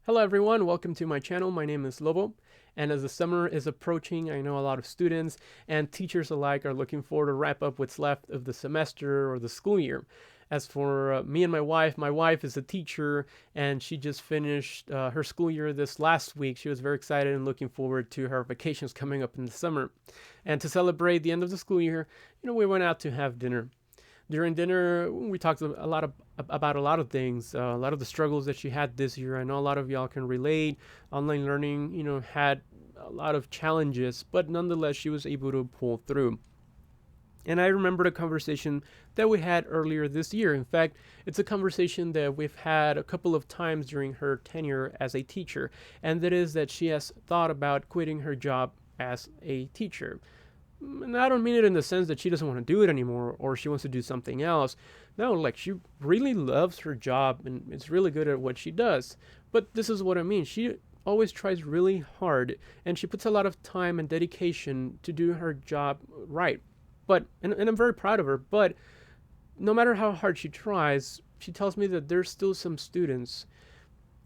Hello everyone, welcome to my channel. My name is Lobo, and as the summer is approaching, I know a lot of students and teachers alike are looking forward to wrap up what's left of the semester or the school year. As for me and my wife is a teacher and she just finished her school year this last week. She was very excited and looking forward to her vacations coming up in the summer. And to celebrate the end of the school year, we went out to have dinner. During dinner, we talked about a lot of things, a lot of the struggles that she had this year. I know a lot of y'all can relate. Online learning, had a lot of challenges, but nonetheless, she was able to pull through. And I remembered a conversation that we had earlier this year. In fact, it's a conversation that we've had a couple of times during her tenure as a teacher, and that is that she has thought about quitting her job as a teacher. And I don't mean it in the sense that she doesn't want to do it anymore or she wants to do something else. No, like she really loves her job and is really good at what she does. But this is what I mean. She always tries really hard and she puts a lot of time and dedication to do her job right. And I'm very proud of her, but no matter how hard she tries, she tells me that there's still some students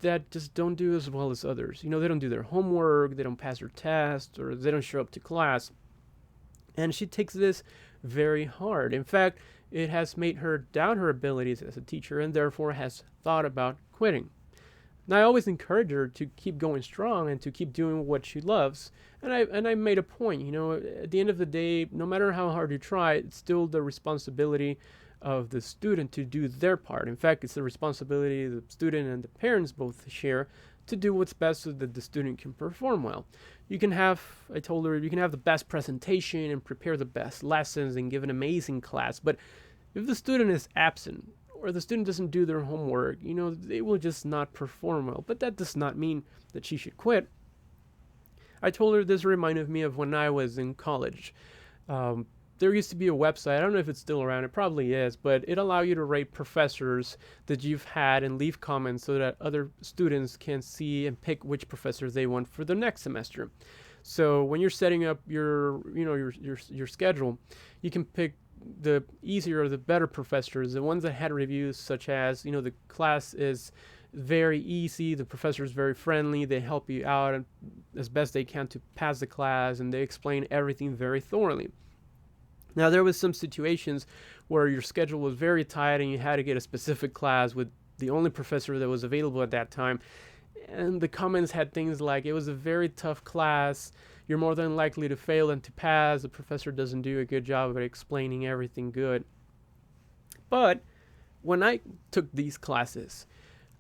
that just don't do as well as others. They don't do their homework, they don't pass their tests, or they don't show up to class. And she takes this very hard. In fact, it has made her doubt her abilities as a teacher and therefore has thought about quitting. Now, I always encourage her to keep going strong and to keep doing what she loves. And I made a point, at the end of the day, no matter how hard you try, it's still the responsibility of the student to do their part. In fact, it's the responsibility the student and the parents both share to do what's best so that the student can perform well. I told her, you can have the best presentation and prepare the best lessons and give an amazing class, but if the student is absent or the student doesn't do their homework, they will just not perform well. But that does not mean that she should quit. I told her this reminded me of when I was in college. There used to be a website, I don't know if it's still around, it probably is, but it allowed you to rate professors that you've had and leave comments so that other students can see and pick which professors they want for the next semester. So when you're setting up your schedule, you can pick the easier or the better professors, the ones that had reviews such as, the class is very easy, the professor is very friendly, they help you out as best they can to pass the class, and they explain everything very thoroughly. Now, there was some situations where your schedule was very tight and you had to get a specific class with the only professor that was available at that time. And the comments had things like, it was a very tough class, you're more than likely to fail than to pass, the professor doesn't do a good job of explaining everything good. But when I took these classes,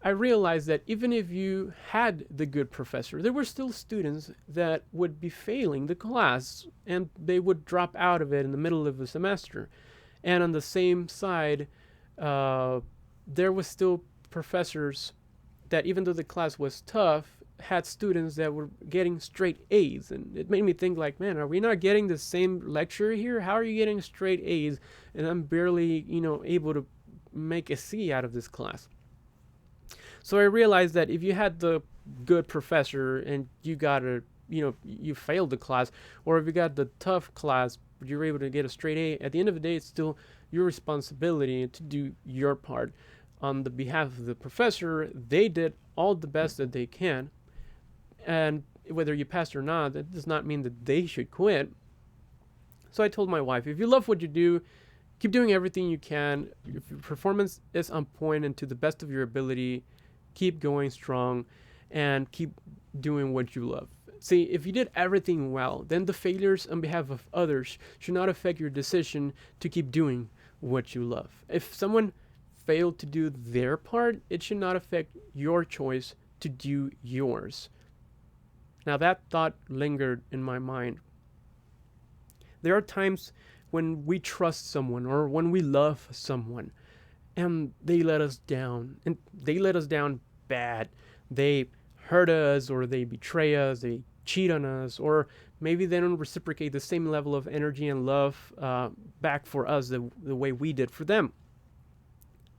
I realized that even if you had the good professor, there were still students that would be failing the class and they would drop out of it in the middle of the semester. And on the same side, there was still professors that, even though the class was tough, had students that were getting straight A's. And it made me think like, man, are we not getting the same lecture here? How are you getting straight A's? And I'm barely, able to make a C out of this class. So I realized that if you had the good professor and you got you failed the class, or if you got the tough class, but you were able to get a straight A, at the end of the day, it's still your responsibility to do your part. On the behalf of the professor, they did all the best that they can. And whether you passed or not, that does not mean that they should quit. So I told my wife, if you love what you do, keep doing everything you can. If your performance is on point and to the best of your ability, keep going strong and keep doing what you love. See, if you did everything well, then the failures on behalf of others should not affect your decision to keep doing what you love. If someone failed to do their part, it should not affect your choice to do yours. Now, that thought lingered in my mind. There are times when we trust someone or when we love someone and they let us down, and they let us down bad. They hurt us or they betray us, they cheat on us, or maybe they don't reciprocate the same level of energy and love back for us the way we did for them.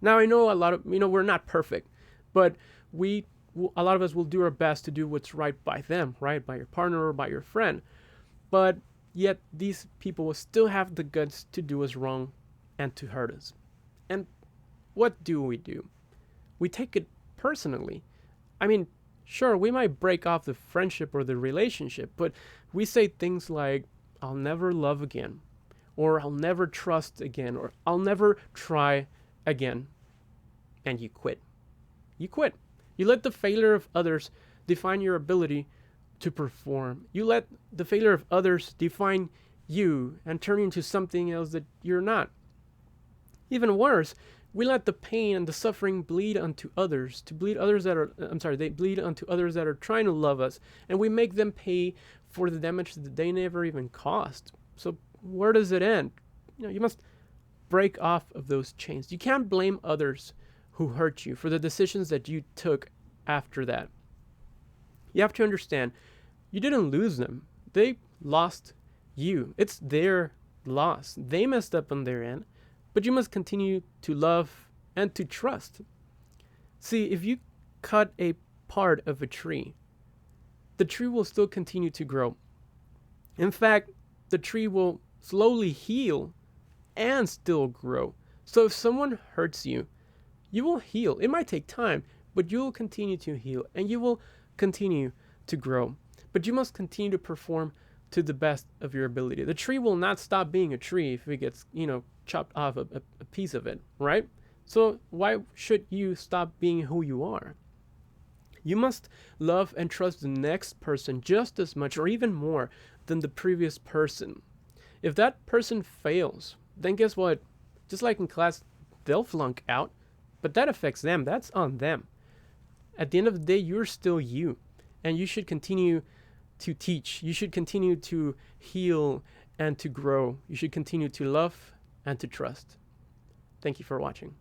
Now, I know a lot of, we're not perfect, but a lot of us will do our best to do what's right by them, right? By your partner or by your friend. But yet these people will still have the guts to do us wrong and to hurt us. And what do? We take it personally. I mean, Sure, we might break off the friendship or the relationship, but we say things like, I'll never love again, or I'll never trust again, or I'll never try again. And you quit. You quit. You let the failure of others define your ability to perform. You let the failure of others define you and turn you into something else that you're not. Even worse, we let the pain and the suffering bleed onto others, to bleed others that are, they bleed onto others that are trying to love us, and we make them pay for the damage that they never even caused. So where does it end? You must break off of those chains. You can't blame others who hurt you for the decisions that you took after that. You have to understand, you didn't lose them. They lost you. It's their loss. They messed up on their end, but you must continue to love and to trust. See, if you cut a part of a tree, the tree will still continue to grow. In fact, the tree will slowly heal and still grow. So if someone hurts you, you will heal. It might take time, but you will continue to heal and you will continue to grow. But you must continue to perform to the best of your ability. The tree will not stop being a tree if it gets, chopped off a piece of it, right? So why should you stop being who you are? You must love and trust the next person just as much or even more than the previous person. If that person fails, then guess what? Just like in class, they'll flunk out, but that affects them. That's on them. At the end of the day, you're still you, and you should continue to teach. You should continue to heal and to grow. You should continue to love and to trust. Thank you for watching.